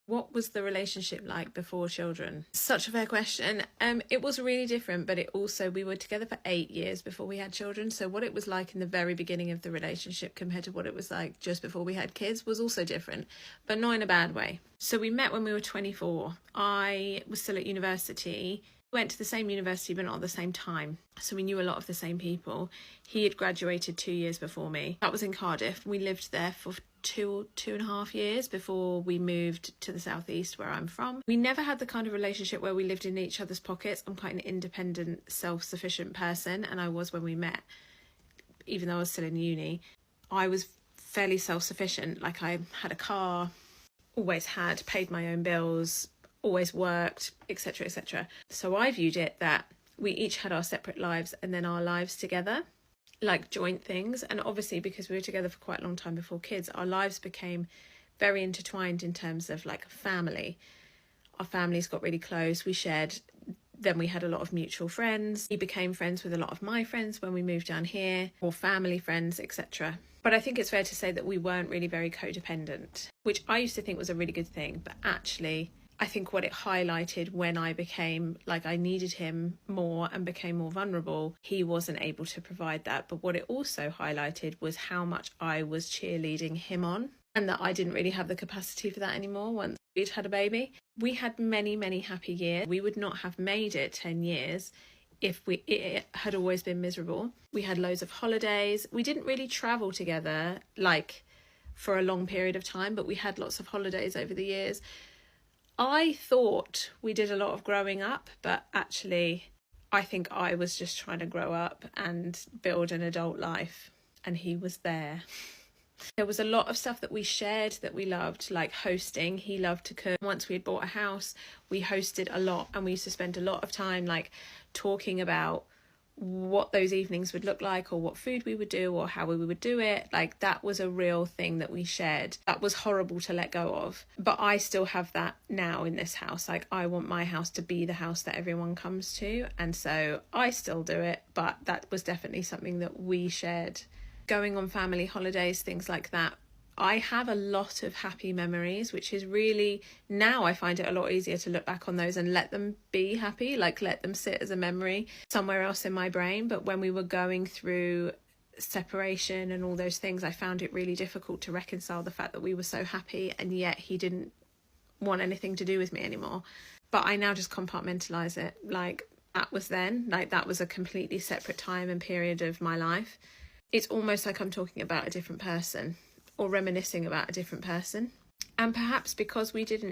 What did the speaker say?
What was the relationship like before children? Such a fair question. It was really different, but we were together for 8 years before we had children. So what it was like in the very beginning of the relationship compared to what it was like just before we had kids was also different, but not in a bad way. So we met when we were 24. I was still at university. We went to the same university, but not at the same time. So we knew a lot of the same people. He had graduated 2 years before me. That was in Cardiff. We lived there for two and a half years before we moved to the southeast where I'm from. We never had the kind of relationship where we lived in each other's pockets. I'm quite an independent, self-sufficient person, and I was when we met. Even though I was still in uni, I was fairly self-sufficient. Like, I had a car, always had, paid my own bills, always worked, etc., etc. So I viewed it that we each had our separate lives and then our lives together, like joint things. And obviously, because we were together for quite a long time before kids, our lives became very intertwined in terms of like a family. Our families got really close. We shared, then we had a lot of mutual friends. He became friends with a lot of my friends when we moved down here, or family friends, etc. But I think it's fair to say that we weren't really very codependent, which I used to think was a really good thing. But actually, I think what it highlighted when I became, like, I needed him more and became more vulnerable, he wasn't able to provide that. But what it also highlighted was how much I was cheerleading him on, and that I didn't really have the capacity for that anymore once we'd had a baby. We had many, many happy years. We would not have made it 10 years if it had always been miserable. We had loads of holidays. We didn't really travel together, like, for a long period of time, but we had lots of holidays over the years. I thought we did a lot of growing up, but actually I think I was just trying to grow up and build an adult life, and he was there. There was a lot of stuff that we shared that we loved, like hosting. He loved to cook. Once we had bought a house, we hosted a lot, and we used to spend a lot of time like talking about what those evenings would look like, or what food we would do, or how we would do it. Like, that was a real thing that we shared. That was horrible to let go of, but I still have that now in this house. Like, I want my house to be the house that everyone comes to, and so I still do it, but that was definitely something that we shared. Going on family holidays, things like that, I have a lot of happy memories, which is really, now I find it a lot easier to look back on those and let them be happy, like let them sit as a memory somewhere else in my brain. But when we were going through separation and all those things, I found it really difficult to reconcile the fact that we were so happy and yet he didn't want anything to do with me anymore. But I now just compartmentalize it. Like, that was then, like, that was a completely separate time and period of my life. It's almost like I'm talking about a different person, or reminiscing about a different person. And perhaps because we didn't